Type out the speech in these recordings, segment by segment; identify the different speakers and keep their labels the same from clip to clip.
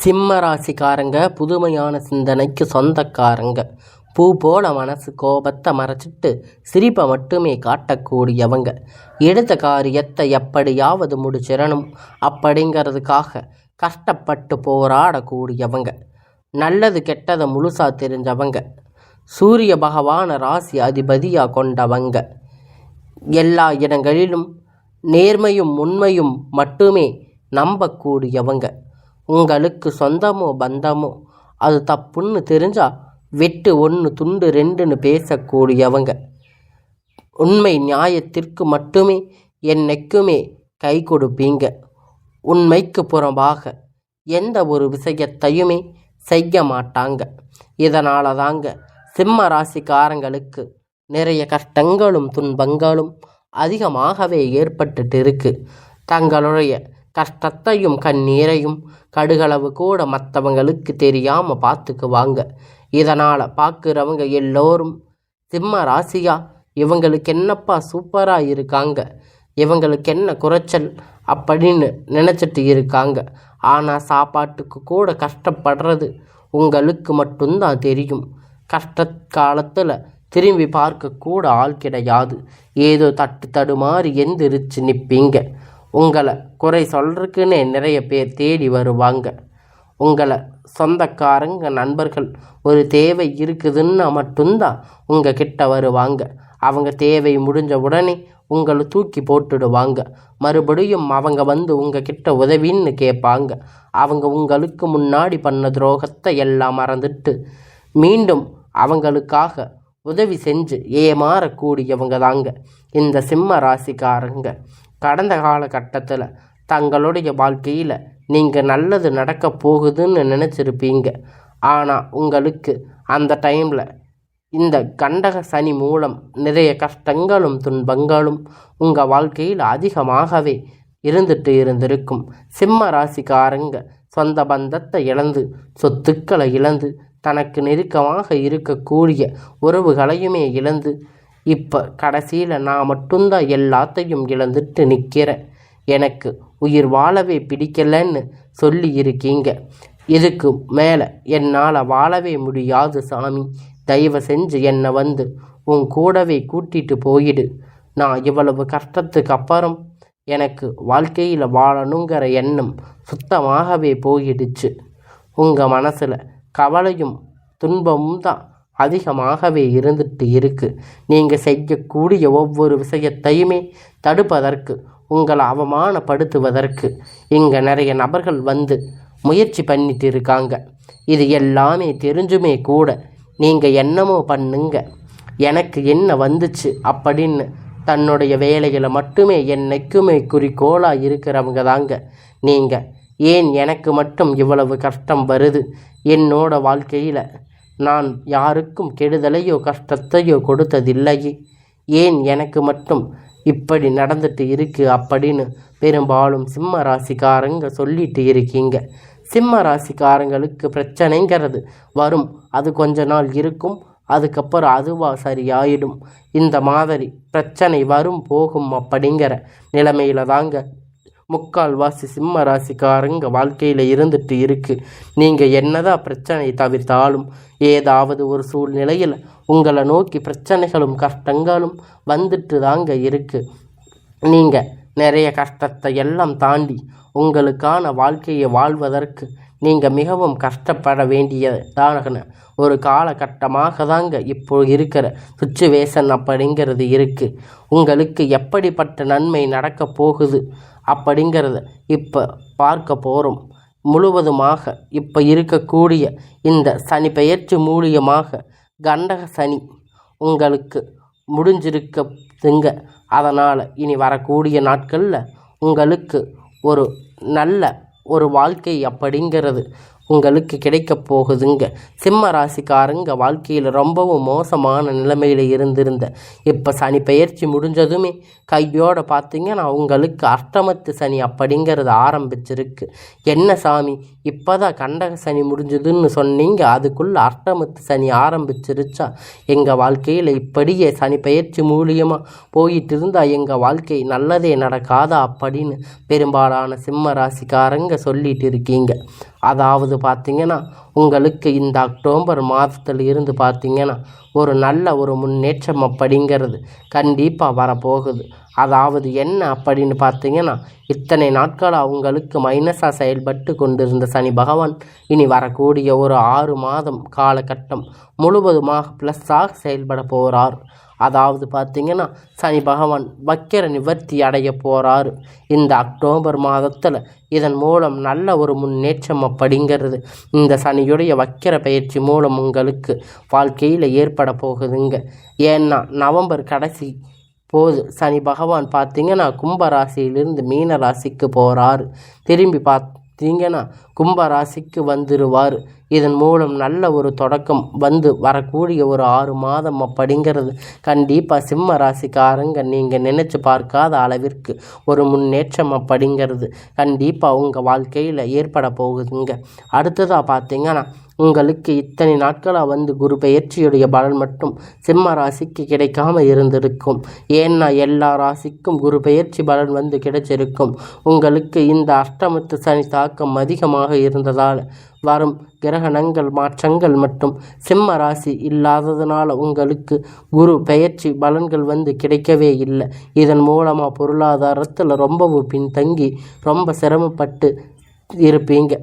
Speaker 1: சிம்ம ராசிக்காரங்க புதுமையான சிந்தனைக்கு சொந்தக்காரங்க. பூ போல மனசு கோபத்தை மறைச்சிட்டு சிரிப்பை மட்டுமே காட்டக்கூடியவங்க. எடுத்த காரியத்தை எப்படியாவது முடிச்சிடணும் அப்படிங்கிறதுக்காக கஷ்டப்பட்டு போராடக்கூடியவங்க. நல்லது கெட்டதை முழுசா தெரிஞ்சவங்க. சூரிய பகவான ராசி அதிபதியாக கொண்டவங்க. எல்லா இடங்களிலும் நேர்மையும் உண்மையும் மட்டுமே நம்பக்கூடியவங்க. உங்களுக்கு சொந்தமோ பந்தமோ அது தப்புன்னு தெரிஞ்சா வெட்டு 1 துண்டு 2ன்னு பேசக்கூடியவங்க. உண்மை நியாயத்திற்கு மட்டுமே என்னைக்குமே கை கொடுப்பீங்க. உண்மைக்கு புறம்பாக எந்த ஒரு விஷயத்தையுமே செய்ய மாட்டாங்க. இதனால தாங்க சிம்ம ராசிக்காரங்களுக்கு நிறைய கஷ்டங்களும் துன்பங்களும் அதிகமாகவே ஏற்பட்டுட்டு இருக்கு. தங்களுடைய கஷ்டத்தையும் கண்ணீரையும் கடுகளவு கூட மற்றவங்களுக்கு தெரியாமல் பார்த்துக்குவாங்க. இதனால் பார்க்குறவங்க எல்லோரும் சிம்ம ராசியா இவங்களுக்கு என்னப்பா சூப்பராக இருக்காங்க, இவங்களுக்கு என்ன குறைச்சல் அப்படின்னு நினச்சிட்டு இருக்காங்க. ஆனால் சாப்பாட்டுக்கு கூட கஷ்டப்படுறது உங்களுக்கு மட்டும்தான் தெரியும். கஷ்ட காலத்தில் திரும்பி பார்க்கக்கூட ஆள் கிடையாது. ஏதோ தடுமாறி எந்திரிச்சு நிற்பீங்க. உங்களை குறை சொல்கிறதுக்குன்னே நிறைய பேர் தேடி வருவாங்க. உங்களை சொந்தக்காரங்க நண்பர்கள் ஒரு தேவை இருக்குதுன்னா மட்டும்தான் உங்கள் கிட்ட வருவாங்க. அவங்க தேவை முடிஞ்ச உடனே உங்களை தூக்கி போட்டுடுவாங்க. மறுபடியும் அவங்க வந்து உங்கள் கிட்ட உதவின்னு கேட்பாங்க. அவங்க உங்களுக்கு முன்னாடி பண்ண துரோகத்தை எல்லாம் மறந்துட்டு மீண்டும் அவங்களுக்காக உதவி செஞ்சு ஏமாறக்கூடியவங்க தாங்க இந்த சிம்ம ராசிக்காரங்க. கடந்த காலகட்டத்தில் தங்களுடைய வாழ்க்கையில் நீங்கள் நல்லது நடக்க போகுதுன்னு நினச்சிருப்பீங்க. ஆனால் உங்களுக்கு அந்த டைமில் இந்த கண்டக சனி மூலம் நிறைய கஷ்டங்களும் துன்பங்களும் உங்கள் வாழ்க்கையில் அதிகமாகவே இருந்திருக்கும். சிம்ம ராசிக்காரங்க சொந்த பந்தத்தை இழந்து சொத்துக்களை இழந்து தனக்கு நெருக்கமாக இருக்கக்கூடிய உறவுகளையுமே இழந்து இப்போ கடைசியில் நான் மட்டும்தான் எல்லாத்தையும் இழந்துட்டு நிற்கிறேன், எனக்கு உயிர் வாழவே பிடிக்கலன்னு சொல்லி இருக்கீங்க. இதுக்கு மேலே என்னால் வாழவே முடியாது சாமி, தயவு செஞ்சு என்னை வந்து உன் கூடவே கூட்டிட்டு போயிடு. நான் இவ்வளவு கஷ்டத்துக்கு அப்புறம் எனக்கு வாழ்க்கையில் வாழணுங்கிற எண்ணம் சுத்தமாகவே போயிடுச்சு. உங்கள் மனசில் கவலையும் துன்பமும் தான் அதிகமாகவே இருந்துட்டு இருக்கு. நீங்கள் செய்யக்கூடிய ஒவ்வொரு விஷயத்தையுமே தடுப்பதற்கு, உங்களை அவமானப்படுத்துவதற்கு இங்கே நிறைய நபர்கள் வந்து முயற்சி பண்ணிட்டு இருக்காங்க. இது எல்லாமே தெரிஞ்சுமே கூட நீங்கள் என்னமோ பண்ணுங்க, எனக்கு என்ன வந்துச்சு அப்படின்னு தன்னுடைய வேலைகளை மட்டுமே என்னைக்குமே குறிக்கோளாக இருக்கிறவங்க தாங்க நீங்கள். ஏன் எனக்கு மட்டும் இவ்வளவு கஷ்டம் வருது, என்னோட வாழ்க்கையில் நான் யாருக்கும் கெடுதலையோ கஷ்டத்தையோ கொடுத்ததில்லையே, ஏன் எனக்கு மட்டும் இப்படி நடந்துட்டு இருக்கு அப்படின்னு பெரும்பாலும் சிம்ம ராசிக்காரங்க சொல்லிட்டு இருக்கீங்க. சிம்ம ராசிக்காரங்களுக்கு பிரச்சனைங்கிறது வரும், அது கொஞ்ச நாள் இருக்கும், அதுக்கப்புறம் அதுவாக சரியாயிடும். இந்த மாதிரி பிரச்சனை வரும் போகும் அப்படிங்கிற நிலைமையில தாங்க முக்கால்வாசி சிம்ம ராசிக்காரங்க வாழ்க்கையில் இருந்துட்டு இருக்கு. நீங்கள் என்னதான் பிரச்சனை தவிர்த்தாலும் ஏதாவது ஒரு சூழ்நிலையில் உங்களை நோக்கி பிரச்சனைகளும் கஷ்டங்களும் வந்துட்டு தாங்க இருக்கு. நீங்கள் நிறைய கஷ்டத்தை எல்லாம் தாண்டி உங்களுக்கான வாழ்க்கையை வாழ்வதற்கு நீங்கள் மிகவும் கஷ்டப்பட வேண்டியதான ஒரு காலகட்டமாக தாங்க இப்போ இருக்கிற சுச்சுவேஷன் அப்படிங்கிறது இருக்குது. உங்களுக்கு எப்படிப்பட்ட நன்மை நடக்க போகுது அப்படிங்கிறத இப்போ பார்க்க போகிறோம். முழுவதுமாக இப்போ இருக்கக்கூடிய இந்த சனி பெயர்ச்சி மூலியமாக கண்டக சனி உங்களுக்கு முடிஞ்சிருக்குங்க. அதனால் இனி வரக்கூடிய நாட்களில் உங்களுக்கு ஒரு நல்ல ஒரு வாழ்க்கை அப்படிங்கிறது உங்களுக்கு கிடைக்க போகுதுங்க. சிம்ம ராசிக்காரங்க வாழ்க்கையில் ரொம்பவும் மோசமான நிலைமையில் இருந்திருந்த இப்போ சனி பெயர்ச்சி முடிஞ்சதுமே கையோடு பார்த்தீங்கன்னா உங்களுக்கு அஷ்டமத்து சனி அப்படிங்கிறது ஆரம்பிச்சிருக்கு. என்ன சாமி இப்போ தான் கண்டக சனி முடிஞ்சதுன்னு சொன்னீங்க, அதுக்குள்ளே அஷ்டமத்து சனி ஆரம்பிச்சிருச்சா? எங்கள் வாழ்க்கையில் இப்படியே சனி பெயர்ச்சி மூலியமாக போயிட்டு இருந்தால் எங்கள் வாழ்க்கை நல்லதே நடக்காதா அப்படின்னு பெரும்பாலான சிம்ம ராசிக்காரங்க சொல்லிட்டு இருக்கீங்க. அதாவது பார்த்திங்கன்னா உங்களுக்கு இந்த அக்டோபர் மாதத்தில் இருந்து பார்த்திங்கன்னா ஒரு நல்ல ஒரு முன்னேற்றம் அப்படிங்கிறது கண்டிப்பாக வரப்போகுது. அதாவது என்ன அப்படின்னு பார்த்திங்கன்னா இத்தனை நாட்களாக உங்களுக்கு மைனஸாக செயல்பட்டு கொண்டிருந்த சனி பகவான் இனி வரக்கூடிய ஒரு 6 மாதம் காலகட்டம் முழுவதுமாக ப்ளஸ்ஸாக செயல்பட போகிறார். அதாவது பார்த்திங்கன்னா சனி பகவான் வக்கிர நிவர்த்தி அடைய போகிறாரு இந்த அக்டோபர் மாதத்தில். இதன் மூலம் நல்ல ஒரு முன்னேற்றம் அப்படிங்கிறது இந்த சனியுடைய வக்கிர பயிற்சி மூலம் உங்களுக்கு வாழ்க்கையில் ஏற்பட போகுதுங்க. ஏன்னா நவம்பர் கடைசி போது சனி பகவான் பார்த்திங்கன்னா கும்பராசியிலிருந்து மீன ராசிக்கு போகிறாரு. திரும்பி பார்த்தீங்கன்னா கும்பராசிக்கு வந்துடுவார். இதன் மூலம் நல்ல ஒரு தொடக்கம் வந்து வரக்கூடிய ஒரு 6 மாதம் அப்படிங்கிறது கண்டிப்பாக சிம்ம ராசிக்காரங்க நீங்கள் நினச்சி பார்க்காத அளவிற்கு ஒரு முன்னேற்றம் அப்படிங்கிறது கண்டிப்பாக உங்கள் வாழ்க்கையில் ஏற்பட போகுதுங்க. அடுத்ததாக பார்த்தீங்கன்னா உங்களுக்கு இத்தனை நாட்களாக வந்து குரு பெயர்ச்சியுடைய பலன் மட்டும் சிம்ம ராசிக்கு கிடைக்காம இருந்திருக்கும். ஏன்னா எல்லா ராசிக்கும் குரு பெயர்ச்சி பலன் வந்து கிடைச்சிருக்கும். உங்களுக்கு இந்த அஷ்டமத்து சனி தாக்கம் அதிகமாக இருந்ததால் வரும் கிரகணங்கள் மாற்றங்கள் மற்றும் சிம்ம ராசி இல்லாததுனால உங்களுக்கு குரு பெயர்ச்சி பலன்கள் வந்து கிடைக்கவே இல்லை. இதன் மூலமாக பொருளாதாரத்தில் ரொம்பவும் பின்தங்கி ரொம்ப சிரமப்பட்டு இருப்பீங்க.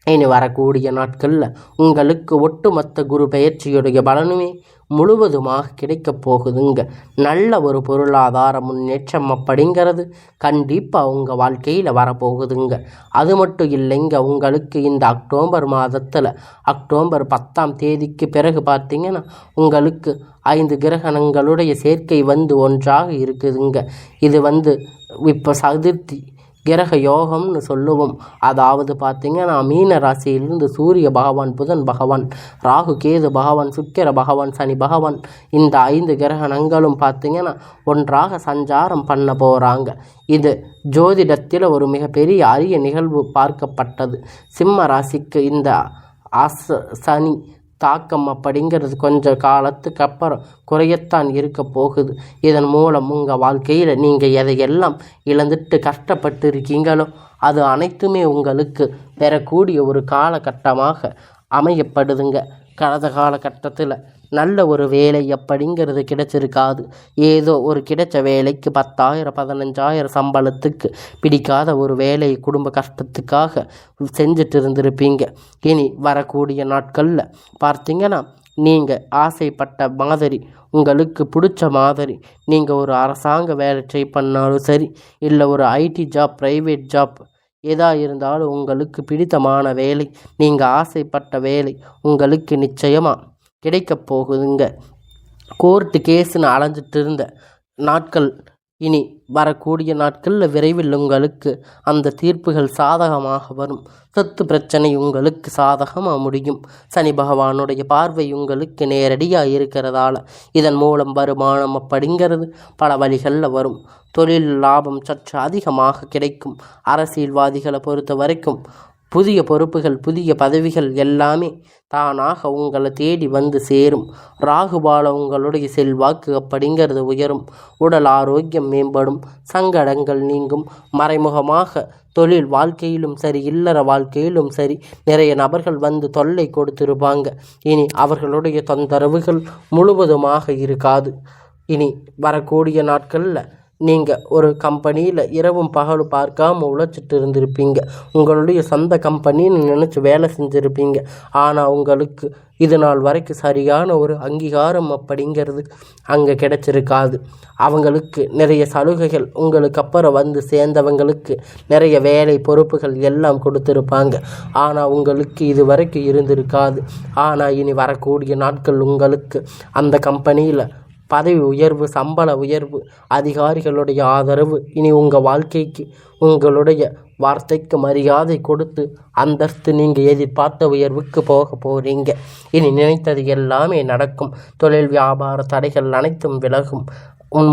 Speaker 1: இனி வரக்கூடிய நாட்களில் உங்களுக்கு ஒட்டுமொத்த குரு பெயர்ச்சியுடைய பலனுமே முழுவதுமாக கிடைக்கப் போகுதுங்க. நல்ல ஒரு பொருளாதார முன்னேற்றம் அப்படிங்கிறது கண்டிப்பாக உங்கள் வாழ்க்கையில் வரப்போகுதுங்க. அது மட்டும் இல்லைங்க, உங்களுக்கு இந்த அக்டோபர் மாதத்தில் அக்டோபர் 10ஆம் தேதிக்கு பிறகு பார்த்திங்கன்னா உங்களுக்கு 5 கிரகணங்களுடைய சேர்க்கை வந்து ஒன்றாக இருக்குதுங்க. இது வந்து இப்போ சதுர்த்தி கிரக யோகம்னு சொல்லுவோம். அதாவது பார்த்திங்கன்னா மீன ராசியிலிருந்து சூரிய பகவான், புதன் பகவான், ராகு கேது பகவான், சுக்கிர பகவான், சனி பகவான் இந்த 5 கிரகணங்களும் பார்த்திங்கன்னா ஒன்றாக சஞ்சாரம் பண்ண போகிறாங்க. இது ஜோதிடத்தில் ஒரு மிகப்பெரிய அரிய நிகழ்வு பார்க்கப்பட்டது. சிம்ம ராசிக்கு இந்த சனி தாக்கம் அப்படிங்கிறது கொஞ்ச காலத்துக்கு அப்புறம் குறையத்தான் இருக்க போகுது. இதன் மூலம் உங்கள் வாழ்க்கையில் நீங்கள் எதையெல்லாம் இழந்துட்டு கஷ்டப்பட்டு இருக்கீங்களோ அது அனைத்துமே உங்களுக்கு பெறக்கூடிய ஒரு காலகட்டமாக அமையப்படுதுங்க. கடந்த காலகட்டத்தில் நல்ல ஒரு வேலை அப்படிங்கிறது கிடைச்சிருக்காது. ஏதோ ஒரு கிடைச்ச வேலைக்கு 10,000 15,000 சம்பளத்துக்கு பிடிக்காத ஒரு வேலையை குடும்ப கஷ்டத்துக்காக செஞ்சுட்டு இருந்திருப்பீங்க. இனி வரக்கூடிய நாட்களில் பார்த்திங்கன்னா நீங்கள் ஆசைப்பட்ட மாதிரி உங்களுக்கு பிடிச்ச மாதிரி நீங்கள் ஒரு அரசாங்க வேலை ட்ரை பண்ணாலும் சரி, இல்லை ஒரு ஐடி ஜாப், ப்ரைவேட் ஜாப் எதாக இருந்தாலும் உங்களுக்கு பிடித்தமான வேலை, நீங்கள் ஆசைப்பட்ட வேலை உங்களுக்கு நிச்சயமாக கிடைக்கப் போகுதுங்க. கோர்ட்டு கேஸுன்னு அலைஞ்சிட்டு இருந்த நாட்கள் இனி வரக்கூடிய நாட்களில் விரைவில் உங்களுக்கு அந்த தீர்ப்புகள் சாதகமாக வரும். சொத்து பிரச்சனை உங்களுக்கு சாதகமாக முடியும். சனி பகவானுடைய பார்வை உங்களுக்கு நேரடியாக இருக்கிறதால இதன் மூலம் வருமானம் அப்படிங்கிறது பல வழிகளில் வரும். தொழில் லாபம் சற்று அதிகமாக கிடைக்கும். அரசியல்வாதிகளை பொறுத்த வரைக்கும் புதிய பொறுப்புகள், புதிய பதவிகள் எல்லாமே தானாக உங்களை தேடி வந்து சேரும். ராகுபால உங்களுடைய செல்வாக்கு அப்படிங்கிறது உயரும். உடல் ஆரோக்கியம் மேம்படும். சங்கடங்கள் நீங்கும். மறைமுகமாக தொழில் வாழ்க்கையிலும் சரி, இல்லற வாழ்க்கையிலும் சரி நிறைய நபர்கள் வந்து தொல்லை கொடுத்திருப்பாங்க. இனி அவர்களுடைய தொந்தரவுகள் முழுவதுமாக இருக்காது. இனி வரக்கூடிய நாட்களில் நீங்கள் ஒரு கம்பெனியில் இரவும் பகலும் பார்க்காம உழைச்சிட்டு இருந்திருப்பீங்க. உங்களுடைய சொந்த கம்பெனின்னு நினச்சி வேலை செஞ்சுருப்பீங்க. ஆனால் உங்களுக்கு இது நாள் வரைக்கும் சரியான ஒரு அங்கீகாரம் அப்படிங்கிறது அங்கே கிடைச்சிருக்காது. அவங்களுக்கு நிறைய சலுகைகள், உங்களுக்கு அப்புறம் வந்து சேர்ந்தவங்களுக்கு நிறைய வேலை பொறுப்புகள் எல்லாம் கொடுத்துருப்பாங்க. ஆனால் உங்களுக்கு இது வரைக்கும் இருந்திருக்காது. ஆனால் இனி வரக்கூடிய நாட்கள் உங்களுக்கு அந்த கம்பெனியில் பதவி உயர்வு, சம்பள உயர்வு, அதிகாரிகளுடைய ஆதரவு, இனி உங்கள் வாழ்க்கைக்கு உங்களுடைய வார்த்தைக்கு மரியாதை கொடுத்து அந்தஸ்து நீங்கள் எதிர்பார்த்த உயர்வுக்கு போக போகிறீங்க. இனி நினைத்தது எல்லாமே நடக்கும். தொழில் வியாபார தடைகள் அனைத்தும் விலகும்.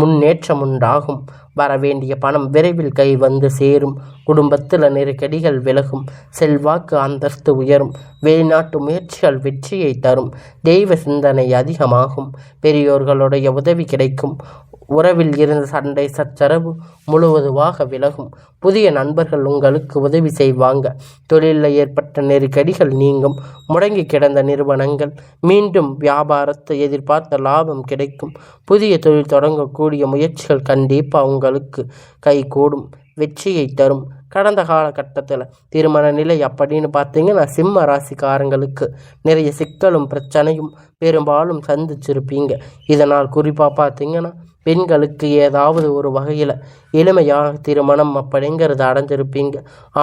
Speaker 1: முன்னேற்றம் உண்டாகும். வரவேண்டிய பணம் விரைவில் கை வந்து சேரும். குடும்பத்தில் நெருக்கடிகள் விலகும். செல்வாக்கு அந்தஸ்து உயரும். வெளிநாட்டு முயற்சிகள் வெற்றியை தரும். தெய்வ சிந்தனை அதிகமாகும். பெரியோர்களுடைய உதவி கிடைக்கும். உறவில் இருந்த சண்டை சச்சரவு முழுவதுமாக விலகும். புதிய நண்பர்கள் உங்களுக்கு உதவி செய்வாங்க. தொழிலில் ஏற்பட்ட நெருக்கடிகள் நீங்கும். முடங்கி கிடந்த நிறுவனங்கள் மீண்டும் வியாபாரத்தை எதிர்பார்த்த லாபம் கிடைக்கும். புதிய தொழில் தொடங்கக்கூடிய முயற்சிகள் கண்டிப்பாக உங்களுக்கு கைகூடும், வெற்றியை தரும். கடந்த காலகட்டத்தில் திருமண நிலை அப்படின்னு பார்த்தீங்கன்னா சிம்ம ராசிக்காரங்களுக்கு நிறைய சிக்கலும் பிரச்சனையும் பெரும்பாலும் சந்திச்சிருப்பீங்க. இதனால் குறிப்பாக பார்த்தீங்கன்னா பெண்களுக்கு ஏதாவது ஒரு வகையில் எளிமையாக திருமணம் அப்படிங்கிறது அடைஞ்சிருப்பீங்க.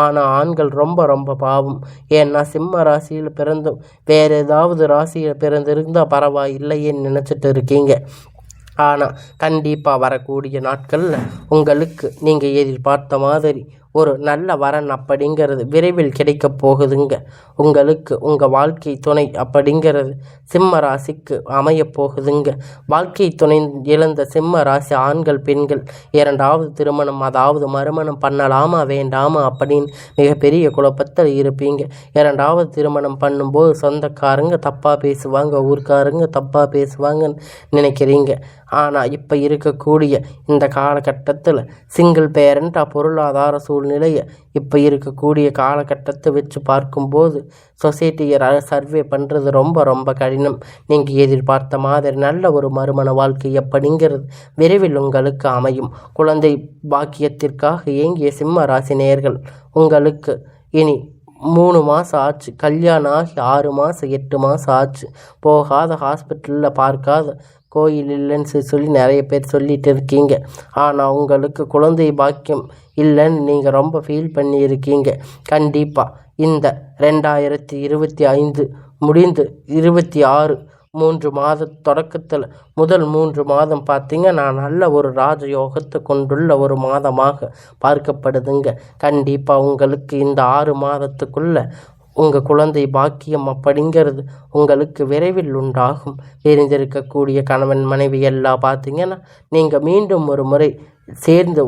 Speaker 1: ஆனால் ஆண்கள் ரொம்ப ரொம்ப பாவம். ஏன்னா சிம்ம ராசியில் பிறந்தும் வேறு ஏதாவது ராசியில் பிறந்திருந்தால் பரவாயில்லையேன்னு நினச்சிட்டு இருக்கீங்க. ஆனால் கண்டிப்பாக வரக்கூடிய நாட்களில் உங்களுக்கு நீங்கள் எதிர்பார்த்த மாதிரி ஒரு நல்ல வரன் அப்படிங்கிறது விரைவில் கிடைக்க போகுதுங்க. உங்களுக்கு உங்கள் வாழ்க்கை துணை அப்படிங்கிறது சிம்ம ராசிக்கு அமைய போகுதுங்க. வாழ்க்கை துணை இழந்த சிம்ம ராசி ஆண்கள் பெண்கள் இரண்டாவது திருமணம் அதாவது மறுமணம் பண்ணலாமா வேண்டாமா அப்படின்னு மிகப்பெரிய குழப்பத்தில் இருப்பீங்க. இரண்டாவது திருமணம் பண்ணும்போது சொந்தக்காரங்க தப்பாக பேசுவாங்க, ஊர்க்காரங்க தப்பாக பேசுவாங்கன்னு நினைக்கிறீங்க. ஆனால் இப்போ இருக்கக்கூடிய இந்த காலகட்டத்தில் சிங்கிள் பேரண்ட்டாக பொருளாதார சூழ்நிலையை இப்போ இருக்கக்கூடிய காலகட்டத்தை வச்சு பார்க்கும்போது சொசைட்டியை சர்வே பண்ணுறது ரொம்ப ரொம்ப கடினம். நீங்கள் எதிர்பார்த்த மாதிரி நல்ல ஒரு மறுமண வாழ்க்கை அப்படிங்கிறது விரைவில் உங்களுக்கு அமையும். குழந்தை பாக்கியத்திற்காக ஏங்கிய சிம்ம ராசி நேயர்கள் உங்களுக்கு இனி 3 மாதம் ஆச்சு, கல்யாணம் ஆகி 6 மாதம் 8 மாதம் ஆச்சு, போகாத ஹாஸ்பிட்டலில் பார்க்காத கோயில் இல்லைன்னு சொல்லி நிறைய பேர் சொல்லிட்டு இருக்கீங்க. ஆனால் உங்களுக்கு குழந்தை பாக்கியம் இல்லைன்னு நீங்கள் ரொம்ப ஃபீல் பண்ணியிருக்கீங்க. கண்டிப்பாக இந்த 2025 முடிந்து 26 3 மாத தொடக்கத்தில் முதல் 3 மாதம் பார்த்தீங்கன்னா நல்ல ஒரு ராஜயோகத்தை கொண்டுள்ள ஒரு மாதமாக பார்க்கப்படுதுங்க. கண்டிப்பாக உங்களுக்கு இந்த 6 மாதத்துக்குள்ளே உங்கள் குழந்தை பாக்கியம் அப்படிங்கிறது உங்களுக்கு விரைவில் உண்டாகும். தெரிந்திருக்கக்கூடிய கணவன் மனைவி எல்லாம் பார்த்தீங்கன்னா நீங்கள் மீண்டும் ஒரு முறை சேர்ந்து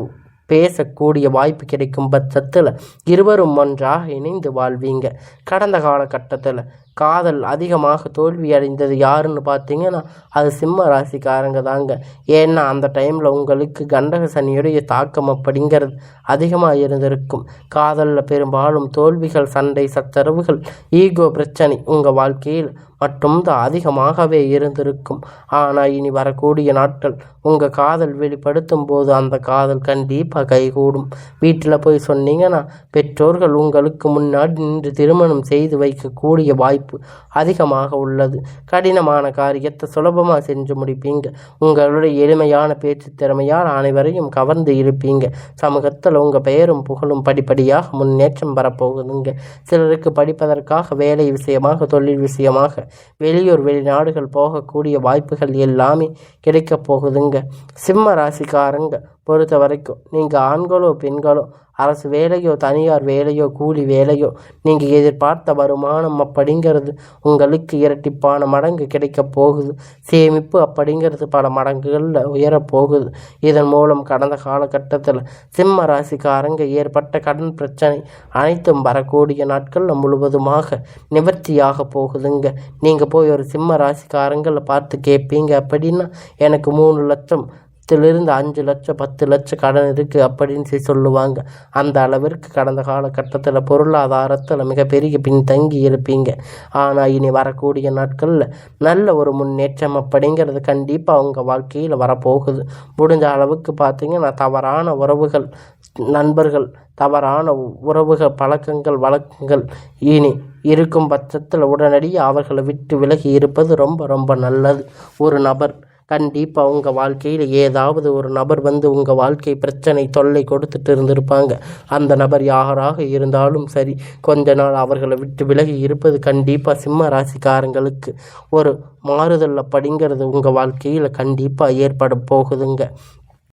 Speaker 1: பேசக்கூடிய வாய்ப்பு கிடைக்கும் பட்சத்தில் இருவரும் ஒன்றாக இணைந்து வாழ்வீங்க. கடந்த காலகட்டத்தில் காதல் அதிகமாக தோல்வி அடைந்தது யாருன்னு பார்த்தீங்கன்னா அது சிம்ம ராசிக்காரங்க தாங்க. ஏன்னா அந்த டைமில் உங்களுக்கு கண்டக சனியுடைய தாக்கம் அப்படிங்கிறது அதிகமாக இருந்திருக்கும். காதலில் பெரும்பாலும் தோல்விகள், சண்டை சச்சரவுகள், ஈகோ பிரச்சனை உங்கள் வாழ்க்கையில் மட்டும்தான் அதிகமாகவே இருந்திருக்கும். ஆனால் இனி வரக்கூடிய நாட்கள் உங்கள் காதல் வெளிப்படுத்தும் போது அந்த காதல் கண்டிப்பாக கைகூடும். வீட்டில் போய் சொன்னீங்கன்னா பெற்றோர்கள் உங்களுக்கு முன்னாடி நின்று திருமணம் செய்து வைக்கக்கூடிய வாய்ப்பு அதிகமாக உள்ளது. கடினமான காரியத்தை சுலபமாக செஞ்சு முடிப்பீங்க. உங்களுடைய எளிமையான பேச்சு திறமையால் அனைவரையும் கவர்ந்து இருப்பீங்க. சமூகத்தில் உங்கள் பெயரும் புகழும் படிப்படியாக முன்னேற்றம் வரப்போகுதுங்க. சிலருக்கு படிப்பதற்காக வேலை விஷயமாக, தொழில் விஷயமாக வெளியூர் வெளிநாடுகள் போகக்கூடிய வாய்ப்புகள் எல்லாமே கிடைக்கப் போகுதுங்க. சிம்ம ராசிக்காரங்க பொறுத்த வரைக்கும் நீங்கள் ஆண்களோ பெண்களோ அரசு வேலையோ தனியார் வேலையோ கூலி வேலையோ நீங்கள் எதிர்பார்த்த வருமானம் அப்படிங்கிறது உங்களுக்கு இரட்டிப்பான மடங்கு கிடைக்க போகுது. சேமிப்பு அப்படிங்கிறது பல மடங்குகளில் உயரப்போகுது. இதன் மூலம் கடந்த காலகட்டத்தில் சிம்ம ராசிக்காரங்க ஏற்பட்ட கடன் பிரச்சனை அனைத்தும் வரக்கூடிய நாட்களில் முழுவதுமாக நிவர்த்தியாக போகுதுங்க. நீங்கள் போய் ஒரு சிம்ம ராசிக்காரங்களை பார்த்து கேட்பீங்க அப்படின்னா எனக்கு 3 லட்சம் இருந்து 5 லட்சம் 10 லட்சம் கடன் இருக்குது அப்படின்னு சொல்லுவாங்க. அந்த அளவிற்கு கடந்த காலகட்டத்தில் பொருளாதாரத்தில் மிகப்பெரிய பின்தங்கி இருப்பீங்க. ஆனால் இனி வரக்கூடிய நாட்களில் நல்ல ஒரு முன்னேற்றம் அப்படிங்கிறது கண்டிப்பாக அவங்க வாழ்க்கையில் வரப்போகுது. முடிஞ்ச அளவுக்கு பார்த்தீங்கன்னா தவறான உறவுகள், நண்பர்கள், தவறான உறவுகள், பழக்கங்கள், வழக்கங்கள் இனி இருக்கும் பட்சத்தில் உடனடியாக அவர்களை விட்டு விலகி இருப்பது ரொம்ப ரொம்ப நல்லது. ஒரு நபர் கண்டிப்பாக உங்கள் வாழ்க்கையில் ஏதாவது ஒரு நபர் வந்து உங்கள் வாழ்க்கை பிரச்சனை தொல்லை கொடுத்துட்டு இருந்திருப்பாங்க. அந்த நபர் யாராக இருந்தாலும் சரி, கொஞ்ச நாள் அவர்களை விட்டு விலகி இருப்பது கண்டிப்பாக சிம்ம ராசிக்காரங்களுக்கு ஒரு மாறுதல் அப்படிங்கிறது உங்கள் வாழ்க்கையில் கண்டிப்பாக ஏற்பட போகுதுங்க.